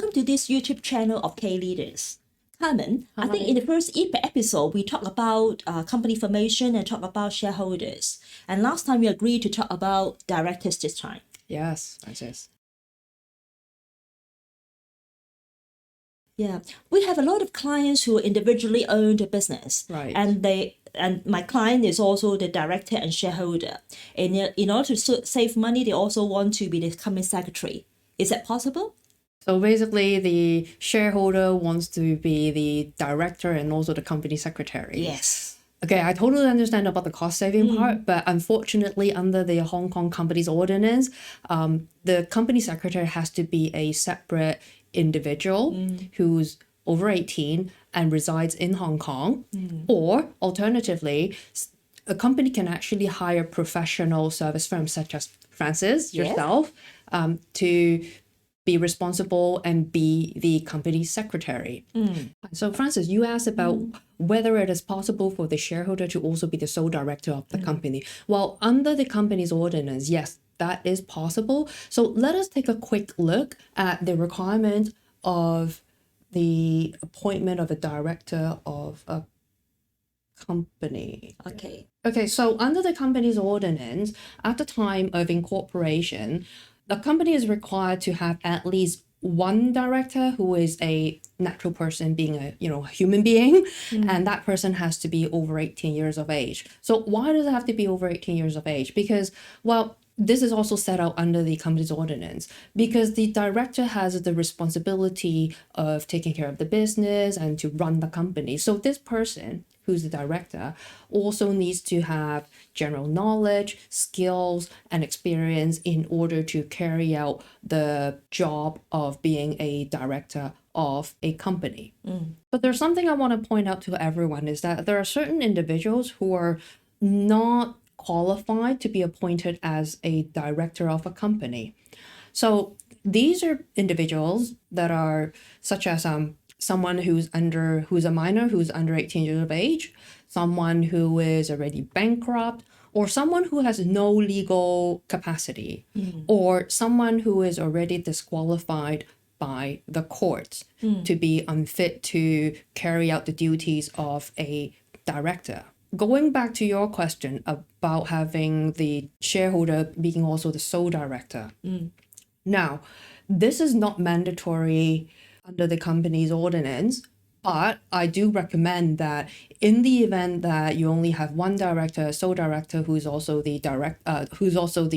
welcome to this YouTube channel of K-Leaders. Carmen, I think in the first episode, we talked about company formation and talk about shareholders. And last time we agreed to talk about directors this time. Yes, that's it. Yeah, we have a lot of clients who individually own the business. Right. And my client is also the director and shareholder. And in order to save money, they also want to be the company secretary. Is that possible? So basically, the shareholder wants to be the director and also the company secretary. Yes. Okay, I totally understand about the cost saving part, but unfortunately, under the Hong Kong Companies Ordinance, the company secretary has to be a separate individual who's over 18 and resides in Hong Kong. Or alternatively, a company can actually hire professional service firms such as Francis, yourself, to be responsible and be the company secretary. So Francis, you asked about whether it is possible for the shareholder to also be the sole director of the company. Well, under the company's ordinance, yes, that is possible. So let us take a quick look at the requirement of the appointment of a director of a company. Okay, so under the company's ordinance, at the time of incorporation, the company is required to have at least one director who is a natural person, being a human being, and that person has to be over 18 years of age. So why does it have to be over 18 years of age? Because, well, this is also set out under the company's ordinance, because the director has the responsibility of taking care of the business and to run the company. So this person, who's the director, also needs to have general knowledge, skills, and experience in order to carry out the job of being a director of a company. But there's something I want to point out to everyone, is that there are certain individuals who are not qualified to be appointed as a director of a company. So these are individuals that are such as someone who's a minor who's under 18 years of age, someone who is already bankrupt, or someone who has no legal capacity, or someone who is already disqualified by the courts to be unfit to carry out the duties of a director. Going back to your question about having the shareholder being also the sole director. Now, this is not mandatory under the company's ordinance, but I do recommend that in the event that you only have one director, a sole director who's also the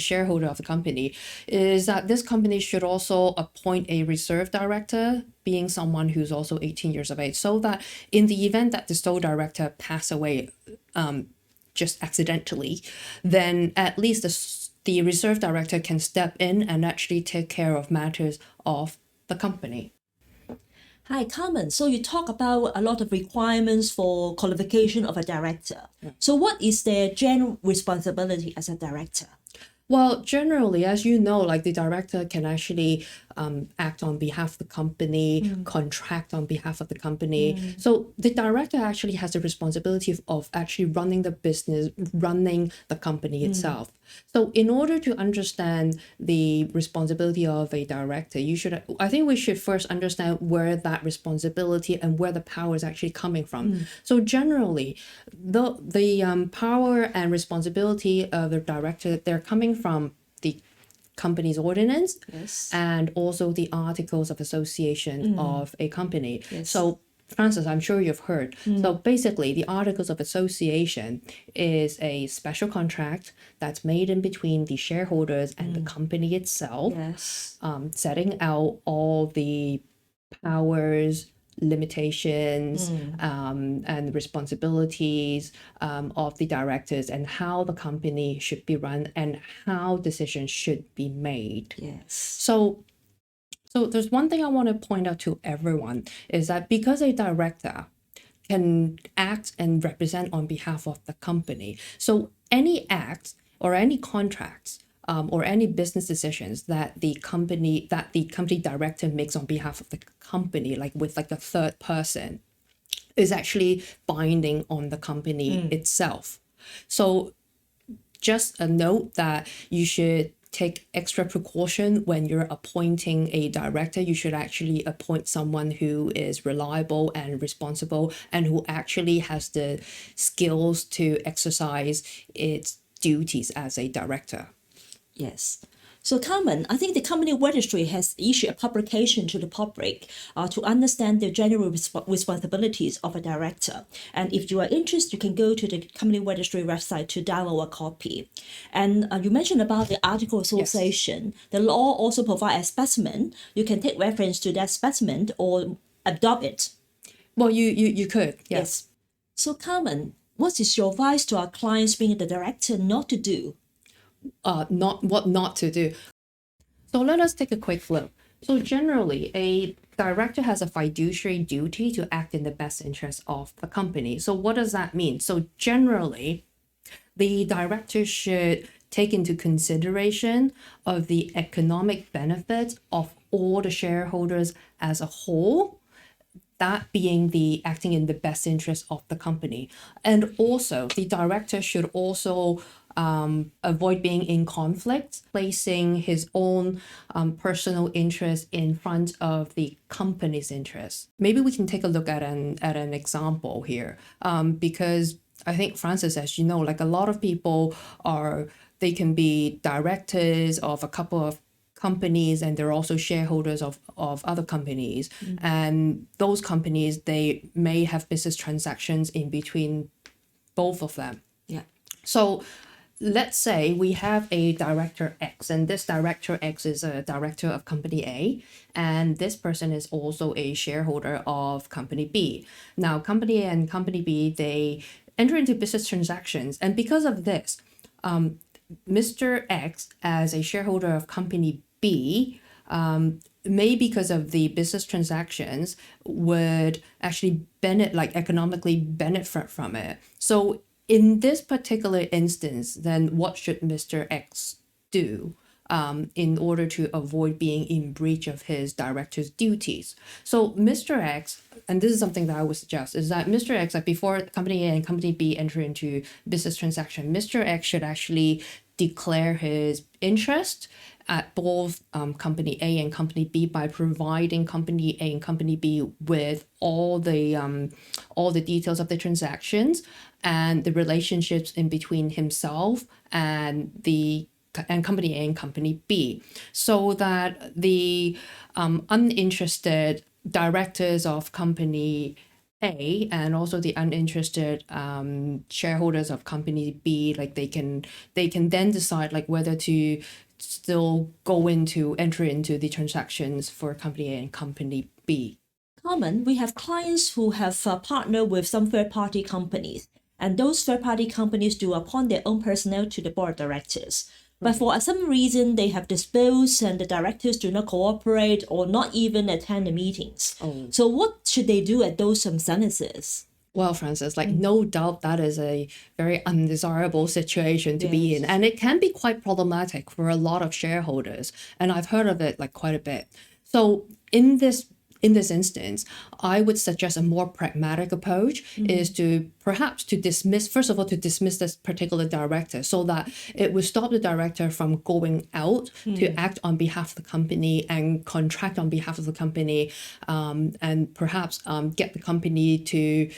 shareholder of the company, is that this company should also appoint a reserve director, being someone who's also 18 years of age, so that in the event that the sole director pass away just accidentally, then at least the reserve director can step in and actually take care of matters of the company. Hi, Carmen. So you talk about a lot of requirements for qualification of a director. So what is their general responsibility as a director? Well, generally, as you know, like the director can actually act on behalf of the company, contract on behalf of the company. So the director actually has the responsibility of actually running the business, running the company itself. So in order to understand the responsibility of a director, I think we should first understand where that responsibility and where the power is actually coming from. So generally, the power and responsibility of the director, they're coming from the company's ordinance and also the articles of association of a company. So Francis, I'm sure you've heard. So basically, the Articles of Association is a special contract that's made in between the shareholders and the company itself, setting out all the powers, limitations, and responsibilities of the directors, and how the company should be run and how decisions should be made. So there's one thing I want to point out to everyone, is that because a director can act and represent on behalf of the company, so any act or any contracts or any business decisions that the company director makes on behalf of the company, like with like a third person, is actually binding on the company itself. So just a note that you should take extra precaution when you're appointing a director. You should actually appoint someone who is reliable and responsible and who actually has the skills to exercise its duties as a director. Yes. So, Carmen, I think the company registry has issued a publication to the public to understand the general responsibilities of a director. And if you are interested, you can go to the company registry website to download a copy. And you mentioned about the article association. The law also provides a specimen. You can take reference to that specimen or adopt it. Well, you could, yes. So, Carmen, what is your advice to our clients being the director not to do? Not to do. So let us take a quick look. So generally, a director has a fiduciary duty to act in the best interest of the company. So what does that mean? So generally, the director should take into consideration of the economic benefits of all the shareholders as a whole, that being the acting in the best interest of the company. And also, the director should also avoid being in conflict, placing his own personal interest in front of the company's interest. Maybe we can take a look at an example here, because I think, Francis, as you know, like a lot of people they can be directors of a couple of companies and they're also shareholders of other companies. And those companies, they may have business transactions in between both of them. Yeah. So let's say we have a director X, and this director X is a director of company A, and this person is also a shareholder of company B. Now, company A and company B, they enter into business transactions, and because of this, Mr. X, as a shareholder of company B, may, because of the business transactions, would actually economically benefit from it. So in this particular instance, then what should Mr. X do in order to avoid being in breach of his director's duties? So Mr. X, and this is something that I would suggest, is that Mr. X, like before company A and company B enter into business transaction, Mr. X should actually declare his interest at both company A and company B by providing company A and company B with all the details of the transactions and the relationships in between himself and company A and company B, so that the uninterested directors of company A and also the uninterested shareholders of company B, like they can then decide like whether to still enter into the transactions for company A and company B. Carmen, we have clients who have partnered with some third-party companies, and those third-party companies do appoint their own personnel to the board of directors. But for some reason, they have disposed and the directors do not cooperate or not even attend the meetings. So what should they do at those circumstances? Well, Francis, no doubt that is a very undesirable situation to be in. And it can be quite problematic for a lot of shareholders. And I've heard of it quite a bit. So in this instance, I would suggest a more pragmatic approach is to perhaps dismiss this particular director, so that it would stop the director from going out to act on behalf of the company and contract on behalf of the company, and perhaps get the company to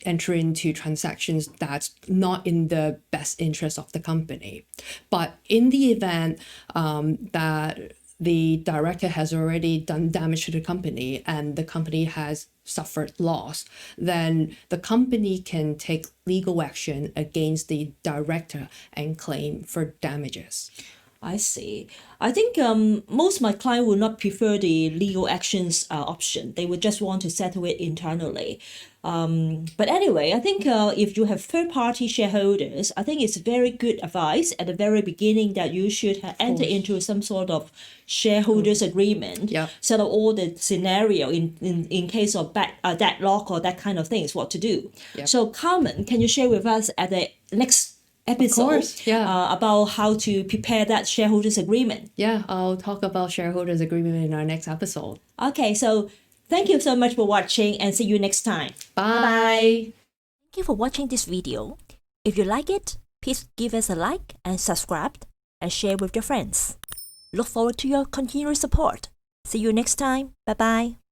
enter into transactions that's not in the best interest of the company. But in the event that the director has already done damage to the company and the company has suffered loss, then the company can take legal action against the director and claim for damages. I see. I think most of my clients would not prefer the legal actions option. They would just want to settle it internally. But anyway, I think if you have third-party shareholders, I think it's very good advice at the very beginning that you should enter into some sort of shareholders agreement, set up all the scenario in case of deadlock or that kind of things, what to do. So Carmen, can you share with us at the next episode about how to prepare that shareholders agreement? Yeah, I'll talk about shareholders agreement in our next episode. Okay, so thank you so much for watching and see you next time. Bye. Thank you for watching this video. If you like it, please give us a like and subscribe. and share with your friends. Look forward to your continued support. See you next time. Bye bye.